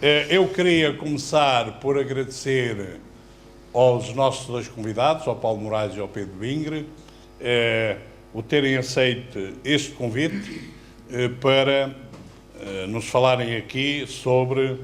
Eu queria começar por agradecer aos nossos dois convidados, ao Paulo Moraes e ao Pedro Bingre, o terem aceito este convite para nos falarem aqui sobre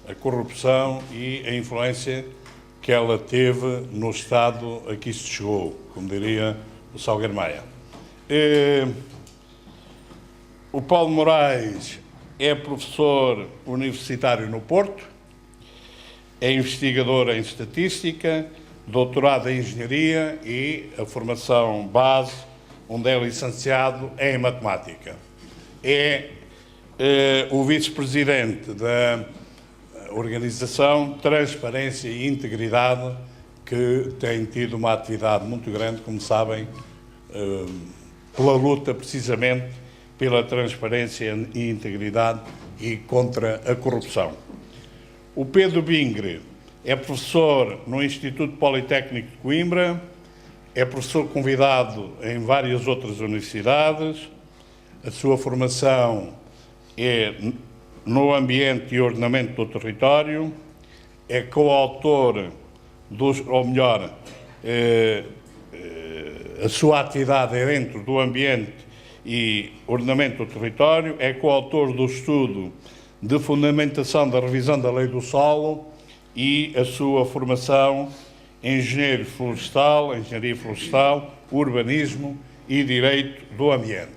a corrupção e a influência que ela teve no Estado a que isto chegou, como diria o Salgueiro Maia. O Paulo Moraes é professor universitário no Porto, é investigador em estatística, doutorado em engenharia e a formação base, onde é licenciado em matemática. É o vice-presidente da organização Transparência e Integridade, que tem tido uma atividade muito grande, como sabem, pela luta precisamente pela transparência e integridade e contra a corrupção. O Pedro Bingre é professor no Instituto Politécnico de Coimbra, é professor convidado em várias outras universidades, a sua formação é no ambiente e ordenamento do território, é coautor a sua atividade é dentro do ambiente e ordenamento do território, é coautor do estudo de fundamentação da revisão da lei do solo e a sua formação em engenharia florestal, urbanismo e direito do ambiente.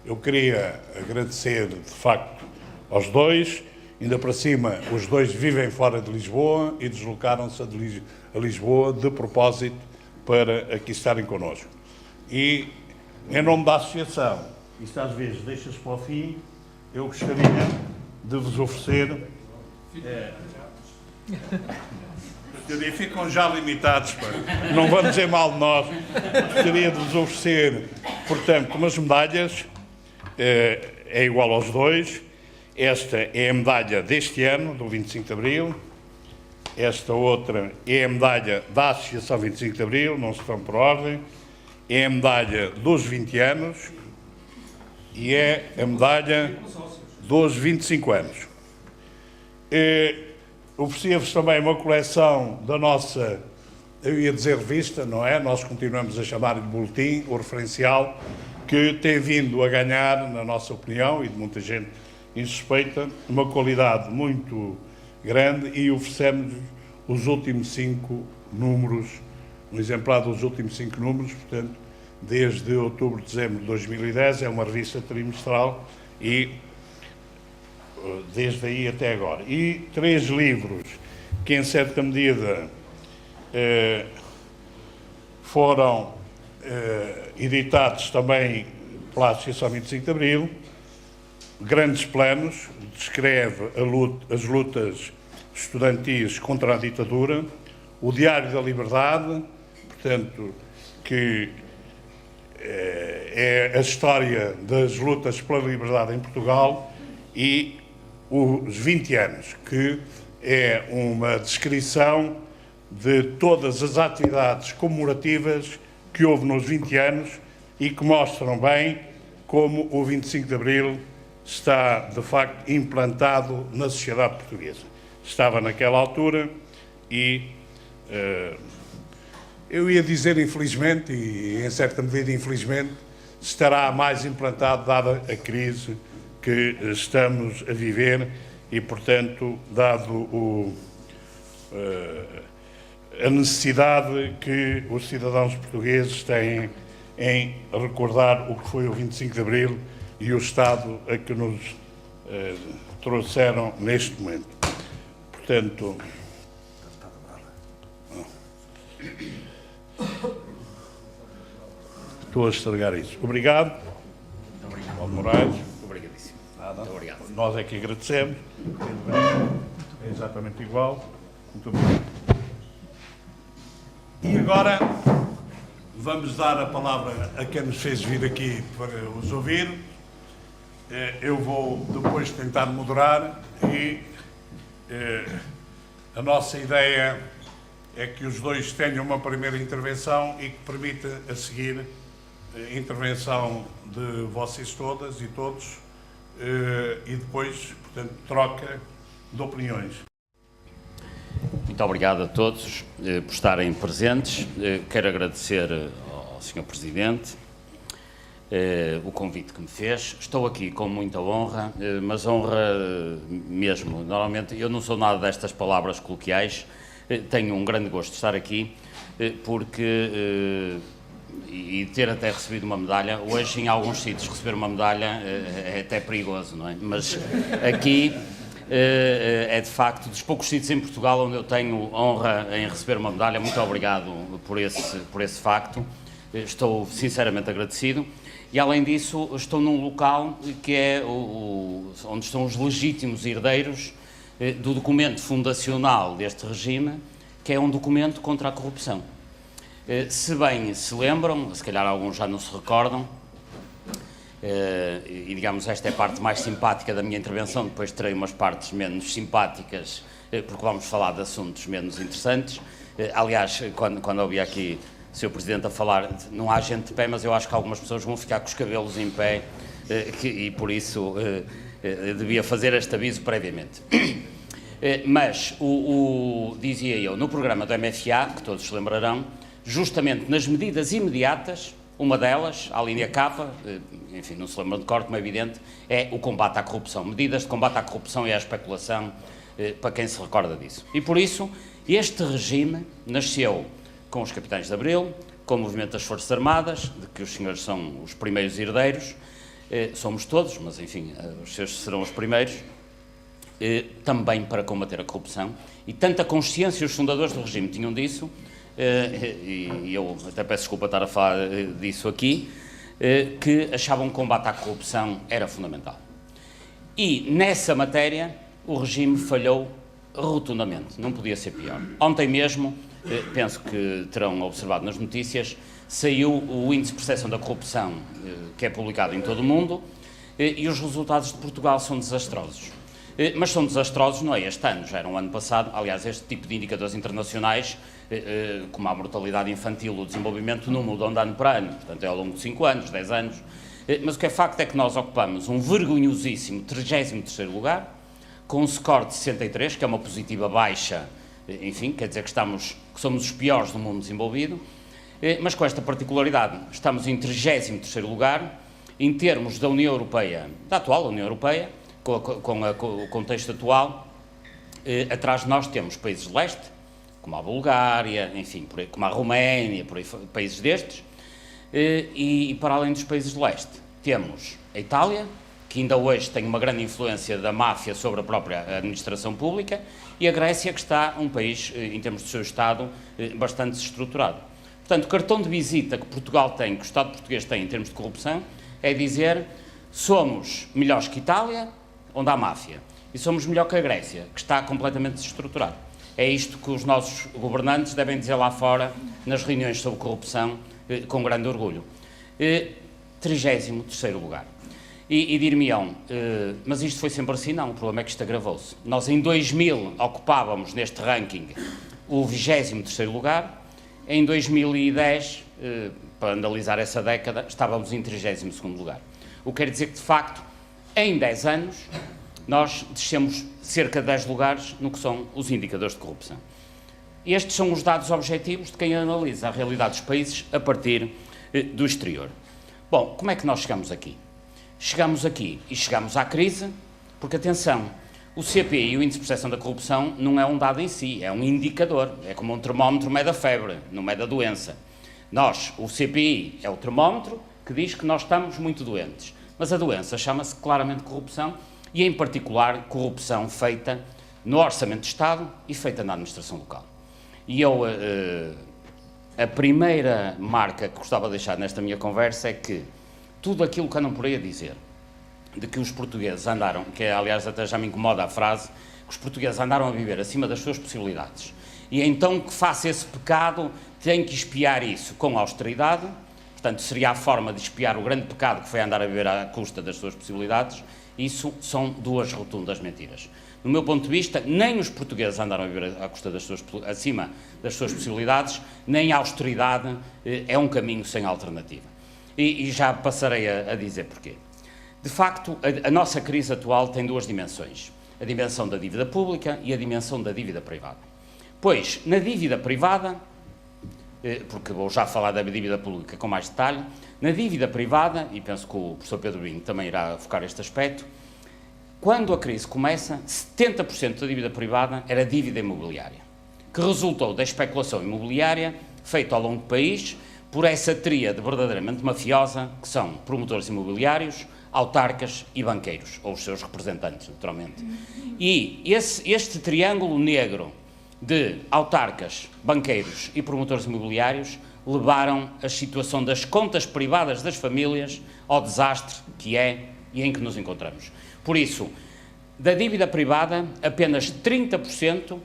Eu queria agradecer, de facto, aos dois. Ainda para cima, os dois vivem fora de Lisboa e deslocaram-se a Lisboa de propósito para aqui estarem connosco. E, em nome da associação, isto às vezes deixa-se para o fim, eu gostaria de vos oferecer... ficam já limitados, não vamos dizer mal de nós. Gostaria de vos oferecer, portanto, umas medalhas, é igual aos dois. Esta é a medalha deste ano, do 25 de Abril. Esta outra é a medalha da Associação 25 de Abril, não se estão por ordem. É a medalha dos 20 anos e é a medalha dos 25 anos. Oferecia-vos também uma coleção da nossa, eu ia dizer revista, não é? Nós continuamos a chamar-lhe boletim, o referencial, que tem vindo a ganhar, na nossa opinião, e de muita gente insuspeita, uma qualidade muito grande, e oferecemos os últimos 5 números, um exemplar dos últimos 5 números, portanto, desde outubro, dezembro de 2010, é uma revista trimestral e desde aí até agora. E 3 livros que, em certa medida, foram editados também pela Associação 25 de Abril. Grandes Planos, descreve as lutas estudantis contra a ditadura. O Diário da Liberdade, portanto, que é a história das lutas pela liberdade em Portugal, e os 20 anos, que é uma descrição de todas as atividades comemorativas que houve nos 20 anos e que mostram bem como o 25 de Abril está, de facto, implantado na sociedade portuguesa. Estava naquela altura e, eu ia dizer infelizmente, e em certa medida infelizmente, estará mais implantado dada a crise que estamos a viver e, portanto, dado a necessidade que os cidadãos portugueses têm em recordar o que foi o 25 de Abril e o Estado a que nos trouxeram neste momento. Portanto, estou a estragar isso. Obrigado. Paulo Moraes. Obrigadíssimo. Muito obrigado. Nós é que agradecemos. É exatamente igual. Muito obrigado. E agora vamos dar a palavra a quem nos fez vir aqui para os ouvir. Eu vou depois tentar moderar e a nossa ideia é que os dois tenham uma primeira intervenção e que permita a seguir a intervenção de vocês todas e todos e depois, portanto, troca de opiniões. Muito obrigado a todos por estarem presentes. Quero agradecer ao Sr. Presidente o convite que me fez. Estou aqui com muita honra, mas honra mesmo. Normalmente eu não sou nada destas palavras coloquiais. Tenho um grande gosto de estar aqui porque e ter até recebido uma medalha. Hoje, em alguns sítios, receber uma medalha é até perigoso, não é? Mas aqui é de facto dos poucos sítios em Portugal onde eu tenho honra em receber uma medalha. Muito obrigado por esse facto. Estou sinceramente agradecido. E, além disso, estou num local que é onde estão os legítimos herdeiros do documento fundacional deste regime, que é um documento contra a corrupção. Se bem se lembram, se calhar alguns já não se recordam, e digamos esta é a parte mais simpática da minha intervenção, depois terei umas partes menos simpáticas, porque vamos falar de assuntos menos interessantes. Aliás, quando ouvi aqui o Sr. Presidente a falar, não há gente de pé, mas eu acho que algumas pessoas vão ficar com os cabelos em pé, e por isso devia fazer este aviso previamente. Mas, dizia eu, no programa do MFA, que todos se lembrarão, justamente nas medidas imediatas, uma delas, a linha K, enfim, não se lembram de cor, como é evidente, é o combate à corrupção. Medidas de combate à corrupção e à especulação, para quem se recorda disso. E por isso, este regime nasceu com os Capitães de Abril, com o movimento das Forças Armadas, de que os senhores são os primeiros herdeiros, somos todos, mas enfim, os seus serão os primeiros, também para combater a corrupção. E tanta consciência os fundadores do regime tinham disso, e eu até peço desculpa estar a falar disso aqui, que achavam que o combate à corrupção era fundamental. E nessa matéria o regime falhou rotundamente, não podia ser pior. Ontem mesmo, penso que terão observado nas notícias, saiu o índice de percepção da corrupção, que é publicado em todo o mundo, e os resultados de Portugal são desastrosos. Mas são desastrosos não é este ano, já era um ano passado. Aliás, este tipo de indicadores internacionais, como a mortalidade infantil, o desenvolvimento, não mudam de ano para ano, portanto é ao longo de 5 anos, 10 anos. Mas o que é facto é que nós ocupamos um vergonhosíssimo 33º lugar, com um score de 63, que é uma positiva baixa, enfim, quer dizer que somos os piores do mundo desenvolvido, mas com esta particularidade, estamos em 33º lugar, em termos da União Europeia, da atual União Europeia, com o contexto atual. Atrás de nós temos países de leste, como a Bulgária, enfim, como a Roménia, por aí, países destes, e para além dos países de leste, temos a Itália, que ainda hoje tem uma grande influência da máfia sobre a própria administração pública, e a Grécia, que está um país, em termos do seu Estado, bastante desestruturado. Portanto, o cartão de visita que Portugal tem, que o Estado português tem em termos de corrupção, é dizer: somos melhores que Itália, onde há máfia, e somos melhor que a Grécia, que está completamente desestruturado. É isto que os nossos governantes devem dizer lá fora, nas reuniões sobre corrupção, com grande orgulho. 33º lugar. E dir-me-ão, mas isto foi sempre assim? Não, o problema é que isto agravou-se. Nós em 2000 ocupávamos neste ranking o 23º lugar, em 2010, para analisar essa década, estávamos em 32º lugar. O que quer dizer que, de facto, em 10 anos, nós descemos cerca de 10 lugares no que são os indicadores de corrupção. Estes são os dados objetivos de quem analisa a realidade dos países a partir do exterior. Bom, como é que nós chegamos aqui? Chegamos aqui e chegamos à crise, porque, atenção, o CPI, o Índice de Percepção da Corrupção, não é um dado em si, é um indicador, é como um termómetro mede a febre, não mede a doença. O CPI é o termómetro que diz que nós estamos muito doentes, mas a doença chama-se claramente corrupção, e em particular corrupção feita no Orçamento de Estado e feita na administração local. E a primeira marca que gostava de deixar nesta minha conversa é que tudo aquilo que andam por aí a dizer, de que os portugueses andaram, que aliás até já me incomoda a frase, que os portugueses andaram a viver acima das suas possibilidades, e então que faça esse pecado tem que expiar isso com austeridade, portanto seria a forma de expiar o grande pecado que foi andar a viver à custa das suas possibilidades. Isso são duas rotundas mentiras. No meu ponto de vista, nem os portugueses andaram a viver acima das suas possibilidades, nem a austeridade é um caminho sem alternativa. E já passarei a dizer porquê. De facto, a nossa crise atual tem duas dimensões. a dimensão da dívida pública e a dimensão da dívida privada. Pois, na dívida privada, porque vou já falar da dívida pública com mais detalhe, na dívida privada, e penso que o professor Pedro Binho também irá focar este aspecto, quando a crise começa, 70% da dívida privada era dívida imobiliária, que resultou da especulação imobiliária feita ao longo do país por essa tríade verdadeiramente mafiosa, que são promotores imobiliários, autarcas e banqueiros, ou os seus representantes, naturalmente. E este triângulo negro de autarcas, banqueiros e promotores imobiliários levaram a situação das contas privadas das famílias ao desastre que é e em que nos encontramos. Por isso, da dívida privada, apenas 30%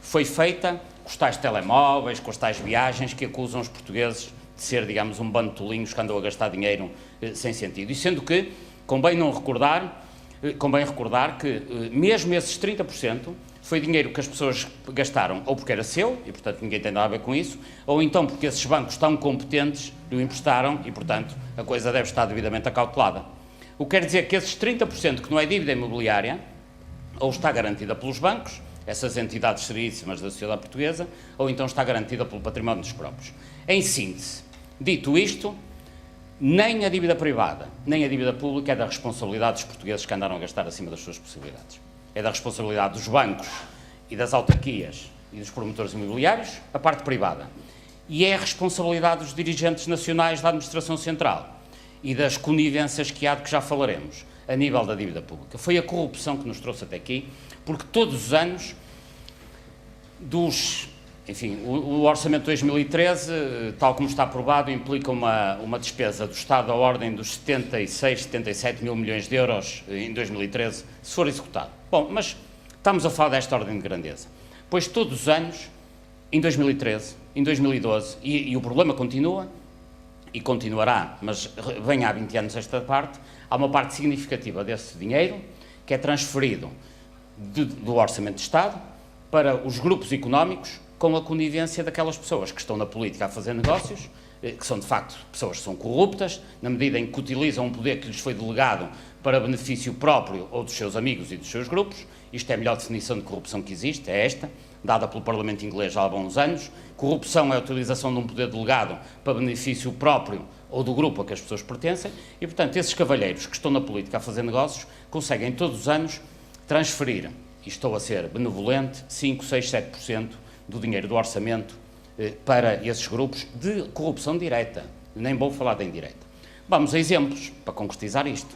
foi feita com os tais telemóveis, com as tais viagens que acusam os portugueses de ser, digamos, um bando de tolinhos que andam a gastar dinheiro sem sentido. E sendo que, convém recordar que mesmo esses 30% foi dinheiro que as pessoas gastaram ou porque era seu, e portanto ninguém tem nada a ver com isso, ou então porque esses bancos tão competentes lhe emprestaram e, portanto, a coisa deve estar devidamente acautelada. O que quer dizer que esses 30% que não é dívida imobiliária, ou está garantida pelos bancos, essas entidades seríssimas da sociedade portuguesa, ou então está garantida pelo património dos próprios. Em síntese, dito isto, nem a dívida privada, nem a dívida pública é da responsabilidade dos portugueses que andaram a gastar acima das suas possibilidades. É da responsabilidade dos bancos e das autarquias e dos promotores imobiliários, a parte privada. E é a responsabilidade dos dirigentes nacionais da administração central e das conivências que há de que já falaremos, a nível da dívida pública. Foi a corrupção que nos trouxe até aqui, porque todos os anos o orçamento de 2013, tal como está aprovado, implica uma despesa do Estado da ordem dos 76, 77 mil milhões de euros em 2013, se for executado. Bom, mas estamos a falar desta ordem de grandeza. Pois todos os anos, em 2013, em 2012, e o problema continua, e continuará, mas vem há 20 anos esta parte, há uma parte significativa desse dinheiro que é transferido do Orçamento de Estado para os grupos económicos com a conivência daquelas pessoas que estão na política a fazer negócios, que são de facto pessoas que são corruptas, na medida em que utilizam um poder que lhes foi delegado para benefício próprio ou dos seus amigos e dos seus grupos. Isto é a melhor definição de corrupção que existe, é esta, dada pelo Parlamento inglês já há bons anos. Corrupção é a utilização de um poder delegado para benefício próprio ou do grupo a que as pessoas pertencem e, portanto, esses cavalheiros que estão na política a fazer negócios conseguem todos os anos transferir, e estou a ser benevolente, 5, 6, 7% do dinheiro do orçamento para esses grupos de corrupção direta. Nem vou falar da indireta. Vamos a exemplos para concretizar isto.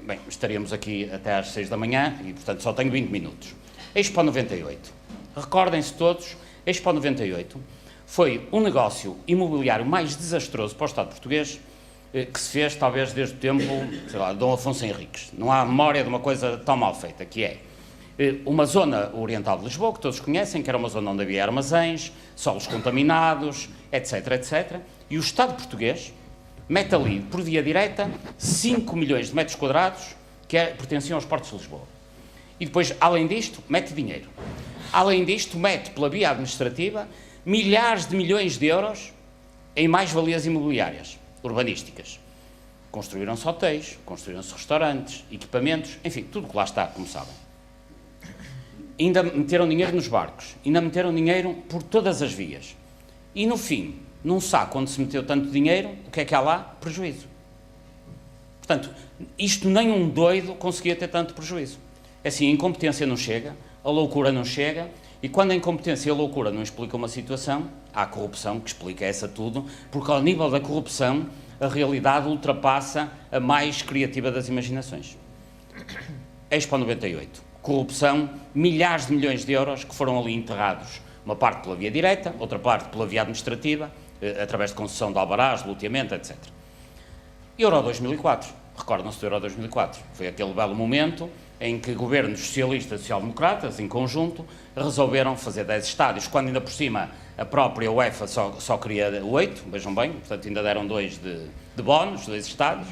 Bem, estaríamos aqui até às 6 da manhã e, portanto, só tenho 20 minutos. Expo 98. Recordem-se todos, Expo 98 foi o negócio imobiliário mais desastroso para o Estado português que se fez, talvez, desde o tempo, sei lá, de Dom Afonso Henriques. Não há memória de uma coisa tão mal feita, que é uma zona oriental de Lisboa, que todos conhecem, que era uma zona onde havia armazéns, solos contaminados, etc, etc. E o Estado português mete ali, por via direta, 5 milhões de metros quadrados que pertenciam aos portos de Lisboa. E depois, além disto, mete dinheiro. Além disto, mete, pela via administrativa, milhares de milhões de euros em mais-valias imobiliárias, urbanísticas. Construíram-se hotéis, construíram-se restaurantes, equipamentos, enfim, tudo que lá está, como sabem. Ainda meteram dinheiro nos barcos, ainda meteram dinheiro por todas as vias. E, no fim, num saco onde se meteu tanto dinheiro, o que é que há lá? Prejuízo. Portanto, isto nem um doido conseguia ter tanto prejuízo. É assim, a incompetência não chega, a loucura não chega, e quando a incompetência e a loucura não explicam uma situação, há a corrupção que explica essa tudo, porque ao nível da corrupção, a realidade ultrapassa a mais criativa das imaginações. Expo 98. Corrupção, milhares de milhões de euros que foram ali enterrados, uma parte pela via direta, outra parte pela via administrativa, através de concessão de alvarás, de loteamento, etc. Euro 2004, recordam-se do Euro 2004, foi aquele belo momento em que governos socialistas e social-democratas, em conjunto, resolveram fazer 10 estádios, quando ainda por cima a própria UEFA só queria 8, vejam bem, portanto ainda deram 2 de bónus, 2 estádios,